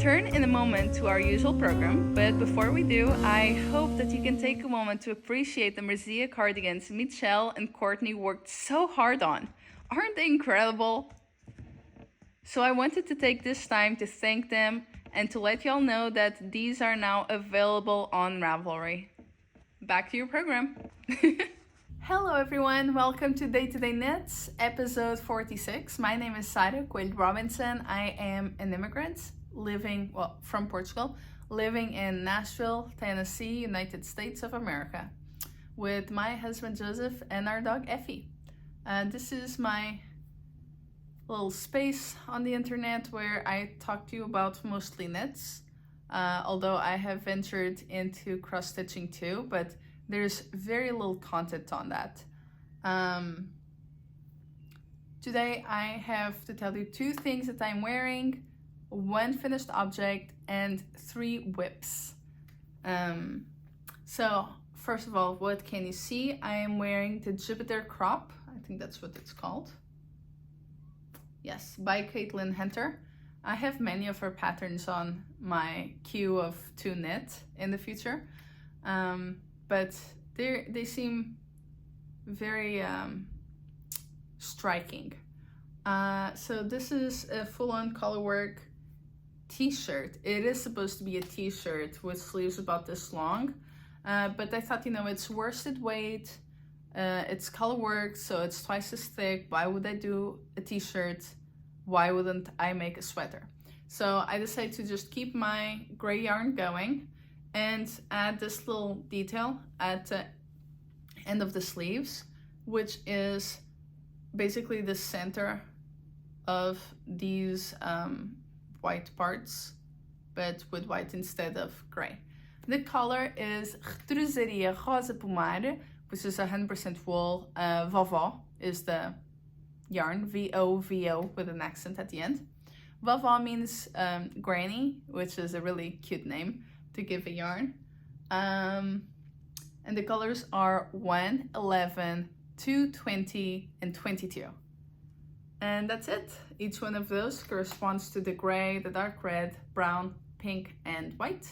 return in a moment to our usual program, but before we do, I hope that you can take a moment to appreciate the Maresia cardigans Michelle and Courtney worked so hard on. Aren't they incredible? So I wanted to take this time to thank them and to let y'all know that these are now available on Ravelry. Back to your program. Hello everyone, welcome to Day to Day Knits, episode 46. My name is Sara, Coelho-Robinson. I am an immigrant from Portugal, living in Nashville, Tennessee, United States of America, with my husband Joseph and our dog Effie. This is my little space on the internet where I talk to you about mostly knits, although I have ventured into cross-stitching too, but there's very little content on that. Today I have to tell you 2 things that I'm wearing, 1 finished object, and 3 whips. So first of all, what can you see? I am wearing the Jupiter crop. I think that's what it's called. Yes, by Caitlin Hunter. I have many of her patterns on my queue of to knit in the future. But they seem very striking. So this is a full-on colorwork t-shirt. It is supposed to be a t-shirt with sleeves about this long, but I thought, it's worsted weight, it's colorwork, so it's twice as thick. Why would I do a t-shirt? Why wouldn't I make a sweater? So I decided to just keep my gray yarn going and add this little detail at the end of the sleeves, which is basically the center of these white parts, but with white instead of gray. The color is Retrosaria Rosa Pomar, which is 100% wool. Vovó is the yarn, V-O-V-O with an accent at the end. Vovó means granny, which is a really cute name to give a yarn. And the colors are 1, 11, 2, 20, and 22. And that's it. Each one of those corresponds to the gray, the dark red, brown, pink, and white.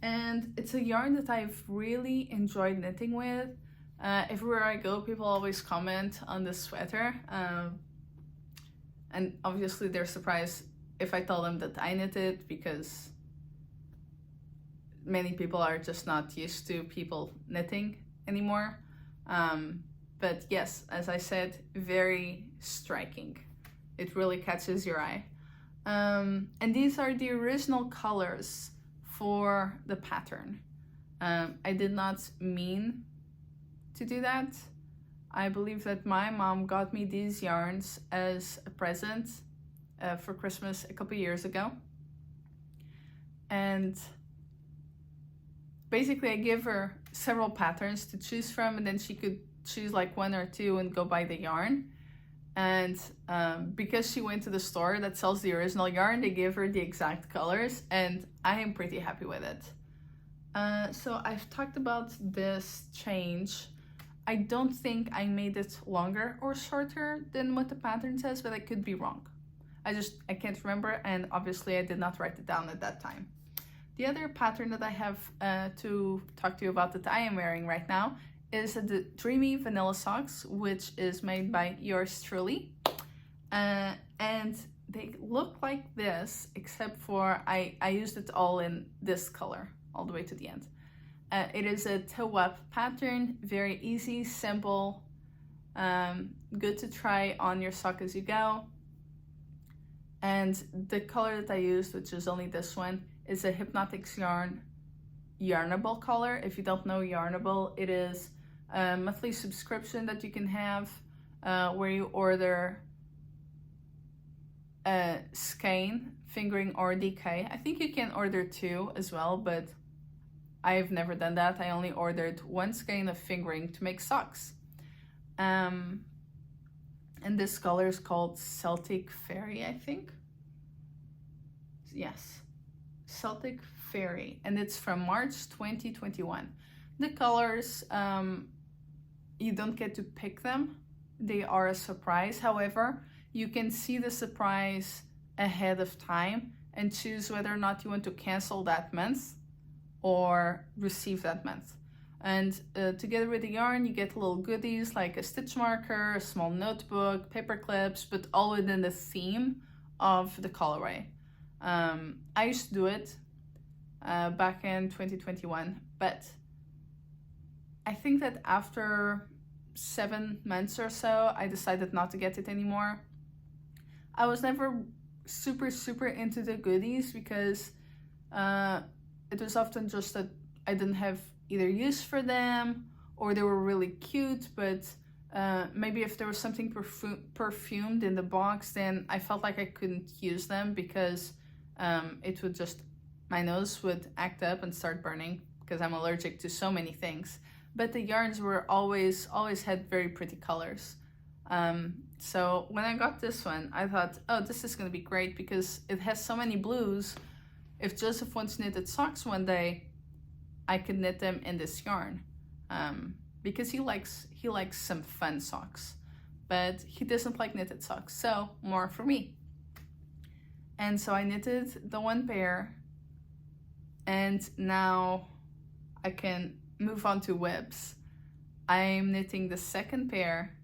And it's a yarn that I've really enjoyed knitting with. Everywhere I go, people always comment on this sweater. And obviously they're surprised if I tell them that I knit it, because many people are just not used to people knitting anymore. But yes, as I said, very striking. It really catches your eye. And these are the original colors for the pattern. I did not mean to do that. I believe that my mom got me these yarns as a present for Christmas a couple years ago. And basically I gave her several patterns to choose from, and then she could choose like 1 or 2 and go buy the yarn. And because she went to the store that sells the original yarn, they gave her the exact colors, and I am pretty happy with it. So I've talked about this change. I don't think I made it longer or shorter than what the pattern says, but I could be wrong. I can't remember, and obviously I did not write it down at that time. The other pattern that I have to talk to you about that I am wearing right now is the Dreamy Vanilla Socks, which is made by yours truly. And they look like this, except for I used it all in this color, all the way to the end. It is a toe-up pattern, very easy, simple, good to try on your sock as you go. And the color that I used, which is only this one, is a Hypnotic yarn Yarnable color. If you don't know Yarnable, it is a monthly subscription that you can have where you order a skein, fingering, or DK. I think you can order 2 as well, but I've never done that. I only ordered 1 skein of fingering to make socks. And this color is called Celtic Faerie, I think. Yes, Celtic Faerie, and it's from March 2021. The colors, you don't get to pick them. They are a surprise. However, you can see the surprise ahead of time and choose whether or not you want to cancel that month or receive that month. And together with the yarn, you get little goodies like a stitch marker, a small notebook, paper clips, but all within the theme of the colorway. I used to do it back in 2021, but I think that after 7 months or so, I decided not to get it anymore. I was never super into the goodies because it was often just that I didn't have either use for them or they were really cute, but maybe if there was something perfumed in the box, then I felt like I couldn't use them because it would just, my nose would act up and start burning because I'm allergic to so many things. But the yarns were always had very pretty colors. So when I got this one, I thought, oh, this is going to be great because it has so many blues. If Joseph wants knitted socks one day, I could knit them in this yarn because he likes some fun socks, but he doesn't like knitted socks, so more for me. And so I knitted the one pair, and now I can move on to webs. I'm knitting the second pair,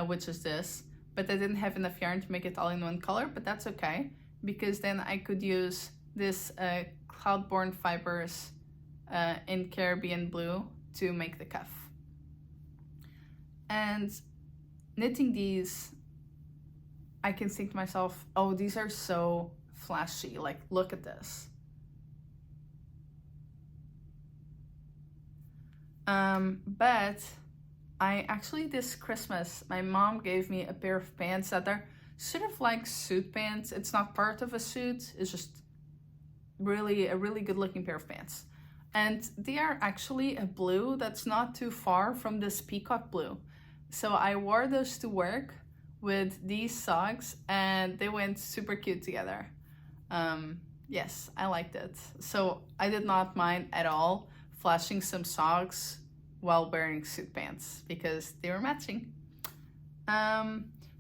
which is this, but I didn't have enough yarn to make it all in one color, but that's okay because then I could use this Cloudborne fibers in Caribbean blue to make the cuff. And knitting these, I can think to myself, oh, these are so flashy, like look at this. But I actually, this Christmas, my mom gave me a pair of pants that are sort of like suit pants. It's not part of a suit, it's just really a really good looking pair of pants. And they are actually a blue that's not too far from this peacock blue. So I wore those to work with these socks and they went super cute together. Yes, I liked it. So I did not mind at all flashing some socks while wearing suit pants because they were matching.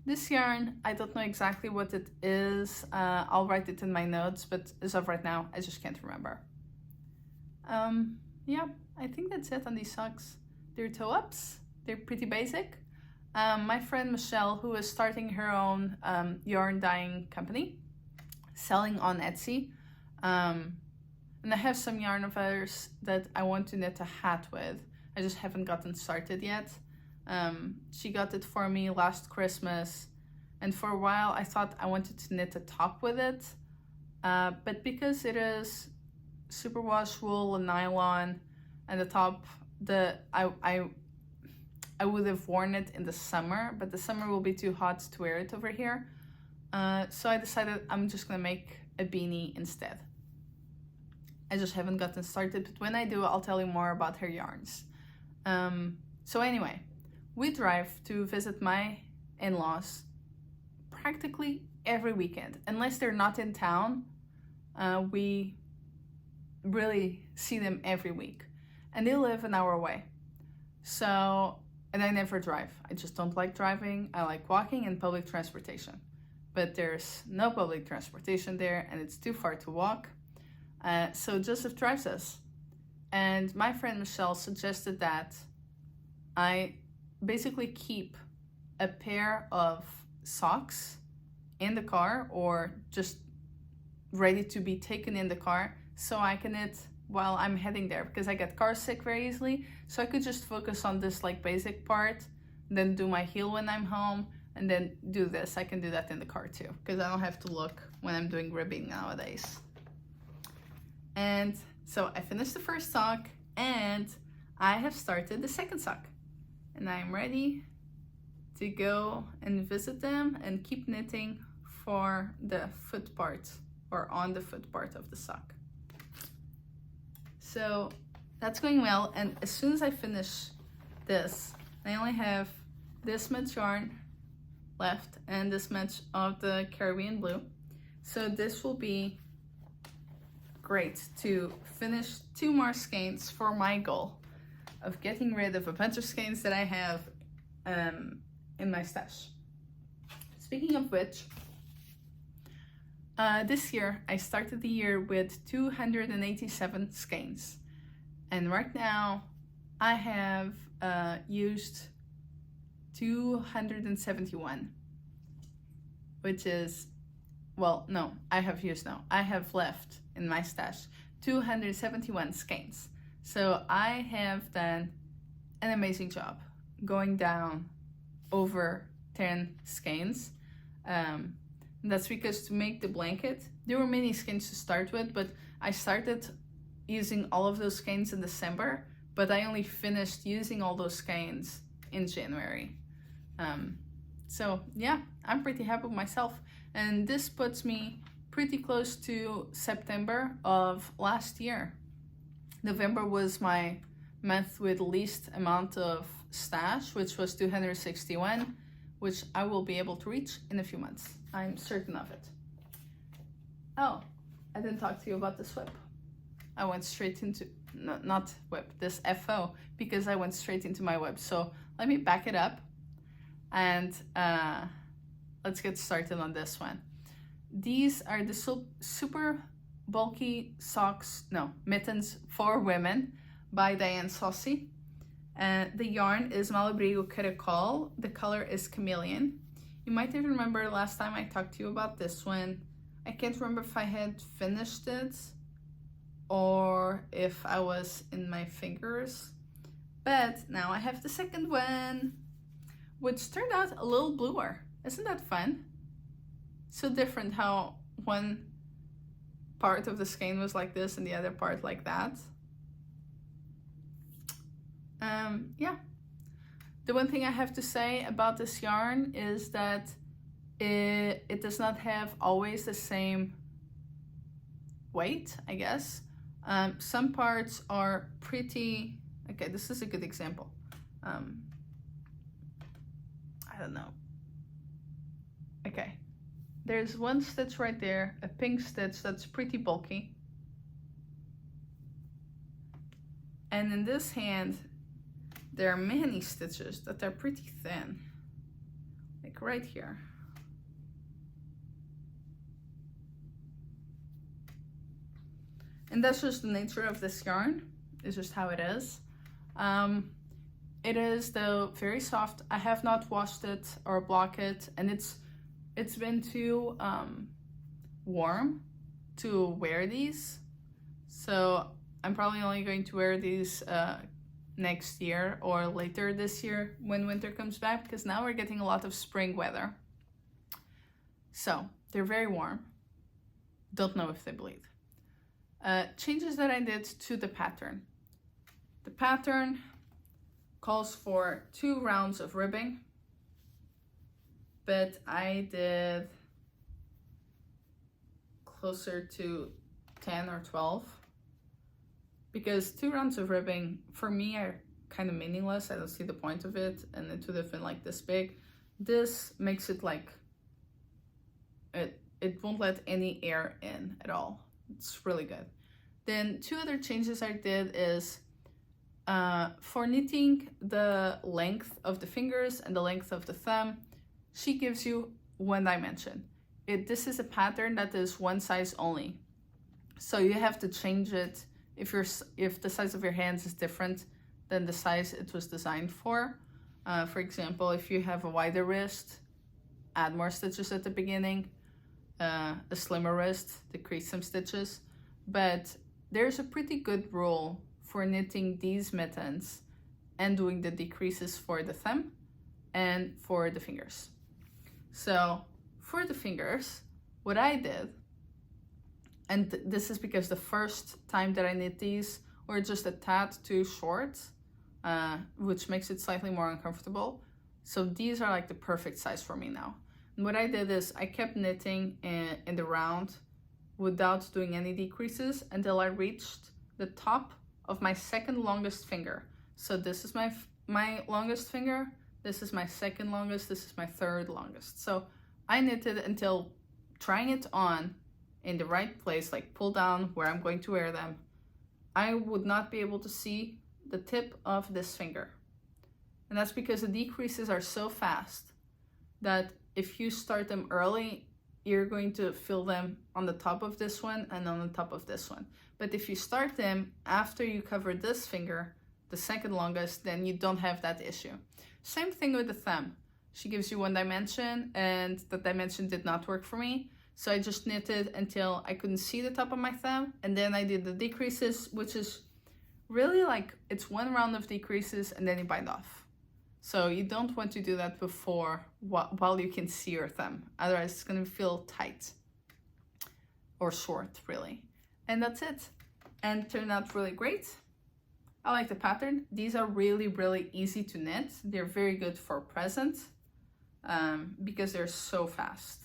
This yarn, I don't know exactly what it is. I'll write it in my notes, but as of right now, I just can't remember. Yeah, I think that's it on these socks. They're toe-ups, they're pretty basic. My friend Michelle, who is starting her own yarn dyeing company, selling on Etsy, and I have some yarn of hers that I want to knit a hat with. I just haven't gotten started yet. She got it for me last Christmas, and for a while I thought I wanted to knit a top with it, but because it is superwash wool and nylon, and the top, I would have worn it in the summer, but the summer will be too hot to wear it over here. So I decided I'm just gonna make a beanie instead. I just haven't gotten started, but when I do, I'll tell you more about her yarns. So anyway, we drive to visit my in-laws practically every weekend. Unless they're not in town, we really see them every week. And they live an hour away. So, and I never drive. I just don't like driving. I like walking and public transportation. But there's no public transportation there and it's too far to walk. So Joseph drives us. And my friend Michelle suggested that I basically keep a pair of socks in the car or just ready to be taken in the car so I can knit while I'm heading there because I get car sick very easily. So I could just focus on this like basic part, then do my heel when I'm home, and then do this. I can do that in the car too because I don't have to look when I'm doing ribbing nowadays. And so I finished the first sock and I have started the second sock. And I'm ready to go and visit them and keep knitting for the foot part or on the foot part of the sock. So that's going well, and as soon as I finish this, I only have this much yarn left and this much of the Caribbean blue. So this will be great to finish 2 more skeins for my goal of getting rid of a bunch of skeins that I have in my stash. Speaking of which, This year, I started the year with 287 skeins. And right now, I have used 271. Which is, well, no, I have used now. I have left in my stash 271 skeins. So I have done an amazing job going down over 10 skeins. That's because to make the blanket, there were many skeins to start with, but I started using all of those skeins in December, but I only finished using all those skeins in January. So yeah, I'm pretty happy with myself. And this puts me pretty close to September of last year. November was my month with least amount of stash, which was 261, which I will be able to reach in a few months. I'm certain of it. Oh, I didn't talk to you about this whip. I went straight into, no, not whip, this FO, because I went straight into my whip. So let me back it up and let's get started on this one. These are the super bulky mittens for women by Diane Soucy. The yarn is Malabrigo Caracol. The color is Camaleon. You might even remember last time I talked to you about this one. I can't remember if I had finished it or if I was in my fingers. But now I have the second one, which turned out a little bluer. Isn't that fun? So different how one part of the skein was like this and the other part like that. Yeah. The one thing I have to say about this yarn is that it does not have always the same weight, I guess. Some parts are pretty, okay, this is a good example. I don't know. Okay, there's one stitch right there, a pink stitch that's pretty bulky. And in this hand, there are many stitches that are pretty thin, like right here. And that's just the nature of this yarn. It's just how it is. It is though very soft. I have not washed it or blocked it, and it's been too warm to wear these. So I'm probably only going to wear these next year or later this year when winter comes back, because now we're getting a lot of spring weather. So they're very warm. Don't know if they bleed. Changes that I did to the pattern. The pattern calls for 2 rounds of ribbing, but I did closer to 10 or 12 because 2 rounds of ribbing for me are kind of meaningless. I don't see the point of it, and it would have been like this big. This makes it like it won't let any air in at all. It's really good. Then 2 other changes I did is for knitting the length of the fingers and the length of the thumb, she gives you 1 dimension. This is a pattern that is 1 size only. So you have to change it if the size of your hands is different than the size it was designed for. For example, if you have a wider wrist, add more stitches at the beginning. A slimmer wrist, decrease some stitches. But there's a pretty good rule for knitting these mittens and doing the decreases for the thumb and for the fingers. So for the fingers, what I did, and this is because the first time that I knit these were just a tad too short, which makes it slightly more uncomfortable. So these are like the perfect size for me now. And what I did is I kept knitting in the round without doing any decreases until I reached the top of my second longest finger. So this is my longest finger, this is my second longest, this is my third longest. So I knitted until trying it on in the right place, like pull down where I'm going to wear them, I would not be able to see the tip of this finger. And that's because the decreases are so fast that if you start them early, you're going to fill them on the top of this one and on the top of this one. But if you start them after you cover this finger, the second longest, then you don't have that issue. Same thing with the thumb. She gives you one dimension, and the dimension did not work for me. So I just knitted until I couldn't see the top of my thumb, and then I did the decreases, which is really like, it's one round of decreases and then you bind off. So you don't want to do that before, while you can see your thumb. Otherwise it's gonna feel tight or short, really. And that's it. And it turned out really great. I like the pattern. These are really, really easy to knit. They're very good for present because they're so fast.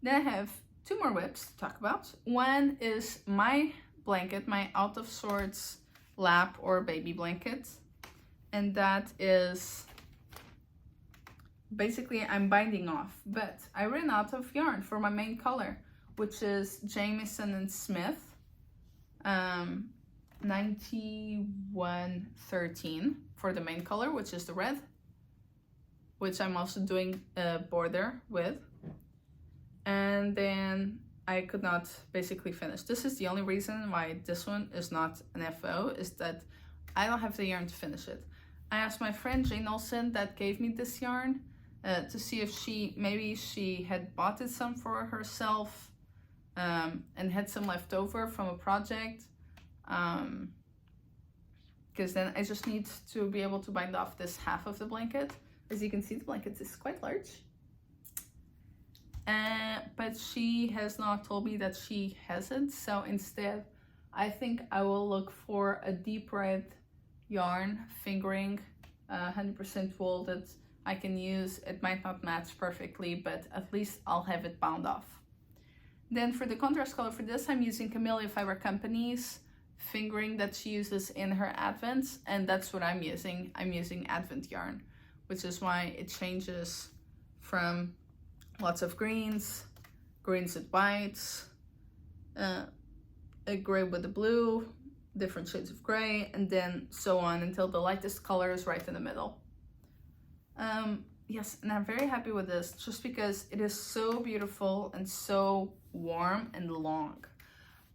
Then I have two more whips to talk about. One is my blanket, my out of sorts lap or baby blanket. And that is basically I'm binding off, but I ran out of yarn for my main color, which is Jamieson and Smith 9113 for the main color, which is the red, which I'm also doing a border with. And then I could not basically finish. This is the only reason why this one is not an FO, is that I don't have the yarn to finish it. I asked my friend Jane Olsen that gave me this yarn to see if maybe she had bought it some for herself and had some left over from a project. Because then I just need to be able to bind off this half of the blanket. As you can see, the blanket is quite large. But she has not told me that she hasn't, so instead I think I will look for a deep red yarn fingering 100% wool that I can use. It might not match perfectly, but at least I'll have it bound off. Then for the contrast color for this, I'm using Camellia Fiber Company's fingering that she uses in her advents, and that's what I'm using. I'm using advent yarn, which is why it changes from lots of greens with whites, a gray with the blue, different shades of gray, and then so on until the lightest color is right in the middle. Yes, and I'm very happy with this just because it is so beautiful and so warm and long.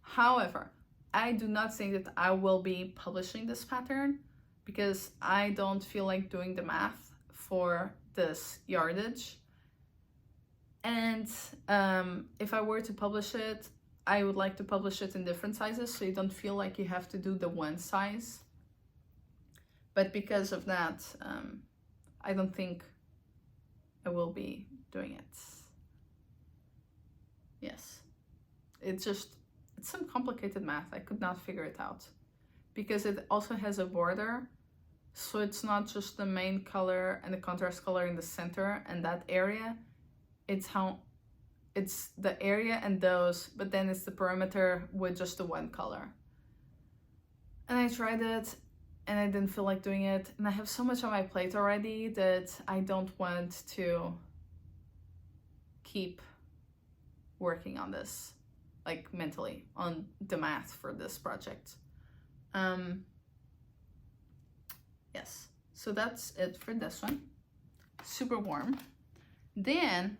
However, I do not think that I will be publishing this pattern because I don't feel like doing the math for this yardage. And if I were to publish it, I would like to publish it in different sizes so you don't feel like you have to do the one size. But because of that, I don't think I will be doing it. Yes, it's some complicated math. I could not figure it out because it also has a border. So it's not just the main color and the contrast color in the center and that area. It's the area and those, but then it's the perimeter with just the one color. And I tried it and I didn't feel like doing it. And I have so much on my plate already that I don't want to keep working on this, like mentally, on the math for this project. Yes, so that's it for this one. Super warm. Then,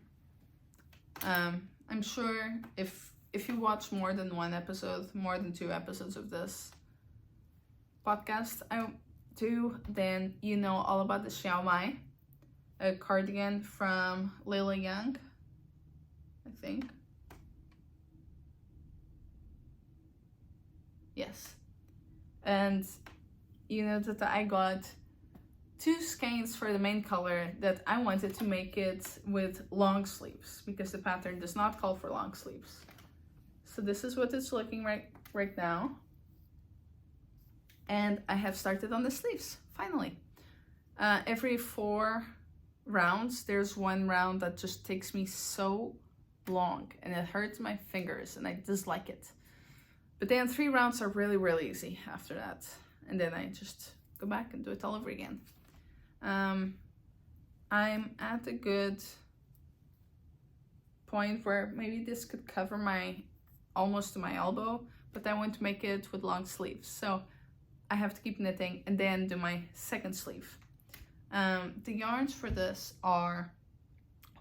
I'm sure if you watch more than one episode, more than 2 episodes of this podcast I do, then you know all about the Xiao, a cardigan from Layla Young, I think. Yes. And you know that I got 2 skeins for the main color that I wanted to make it with long sleeves because the pattern does not call for long sleeves. So this is what it's looking right now. And I have started on the sleeves, finally. Every 4 rounds, there's one round that just takes me so long and it hurts my fingers and I dislike it. But then 3 rounds are really, really easy after that. And then I just go back and do it all over again. I'm at a good point where maybe this could cover almost to my elbow, but I want to make it with long sleeves. So I have to keep knitting and then do my second sleeve. The yarns for this are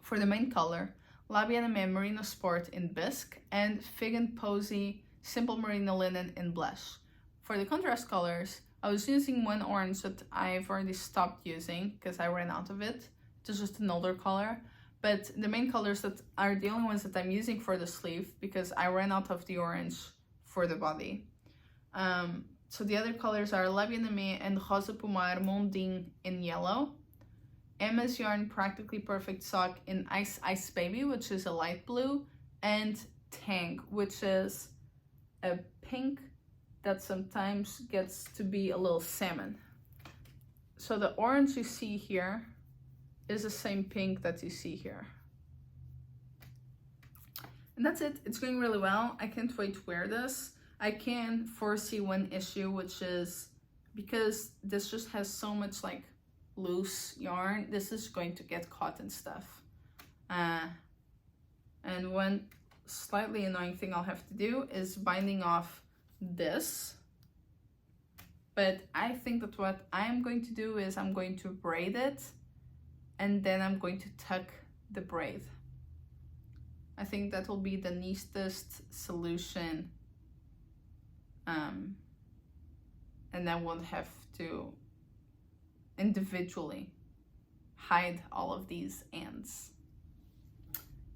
For the main color, Labia and Aimée Merino Sport in Bisque and Fig and Posy Simple Merino Linen in Blush. For the contrast colors, I was using one orange that I've already stopped using because I ran out of it. It's just an older color. But the main colors that are the only ones that I'm using for the sleeve because I ran out of the orange for the body. So the other colors are Labia and Aimée and Rosa Pomar Mondim in yellow. Emma's Yarn Practically Perfect Sock in Ice Ice Baby, which is a light blue, and Tang, which is a pink that sometimes gets to be a little salmon. So the orange you see here is the same pink that you see here. And that's it. It's going really well. I can't wait to wear this. I can foresee one issue, which is because this just has so much like loose yarn, this is going to get caught and stuff. And one slightly annoying thing I'll have to do is binding off this. But I think that what I'm going to do is I'm going to braid it and then I'm going to tuck the braid. I think that will be the neatest solution. And I won't have to individually hide all of these ends.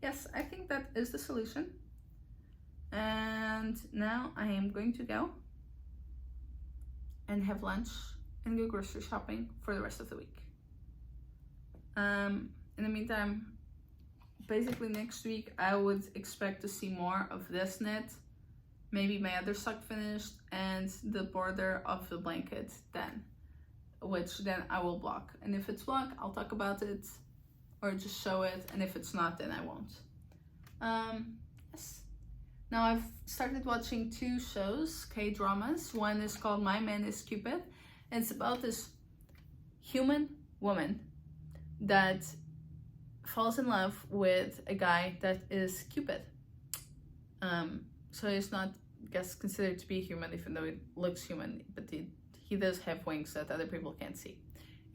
Yes, I think that is the solution. And now I am going to go and have lunch and go grocery shopping for the rest of the week. In the meantime, basically next week I would expect to see more of this knit, maybe my other sock finished, and the border of the blanket then, which then I will block. And if it's blocked, I'll talk about it or just show it, and if it's not, then I won't. Yes. Now I've started watching 2 shows, K-dramas. One is called My Man is Cupid, and it's about this human woman that falls in love with a guy that is Cupid. So he's not, I guess, considered to be human, even though it looks human, but he does have wings that other people can't see.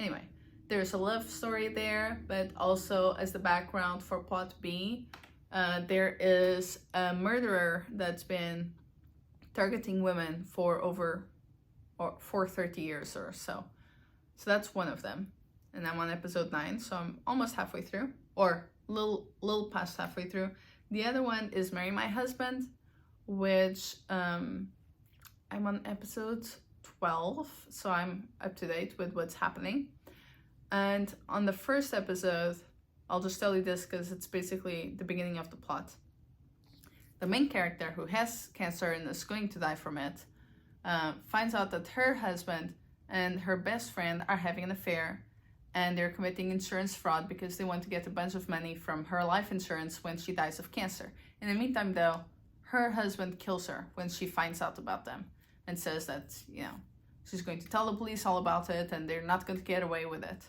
Anyway, there's a love story there, but also as the background for plot B, there is a murderer that's been targeting women for 30 years or so. So that's one of them. And I'm on episode 9, so I'm almost halfway through, or little past halfway through. The other one is Marry My Husband, which I'm on episode 12, so I'm up to date with what's happening. And on the first episode, I'll just tell you this because it's basically the beginning of the plot. The main character, who has cancer and is going to die from it, finds out that her husband and her best friend are having an affair, and they're committing insurance fraud because they want to get a bunch of money from her life insurance when she dies of cancer. In the meantime, though, her husband kills her when she finds out about them and says that, you know, she's going to tell the police all about it and they're not going to get away with it.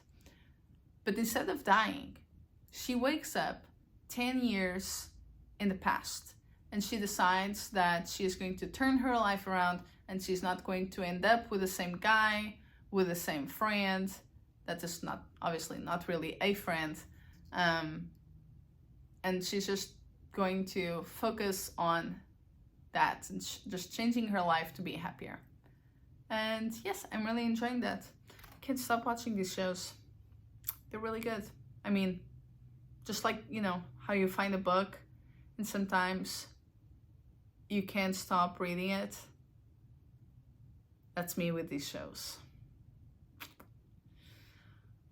But instead of dying, she wakes up 10 years in the past, and she decides that she is going to turn her life around, and she's not going to end up with the same guy, with the same friend. That is not, obviously not really a friend. And she's just going to focus on that and just changing her life to be happier. And yes, I'm really enjoying that. I can't stop watching these shows. They're really good. I mean, just like, you know, how you find a book and sometimes you can't stop reading it. That's me with these shows.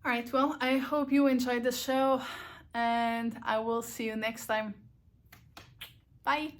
All right, well, I hope you enjoyed the show, and I will see you next time. Bye.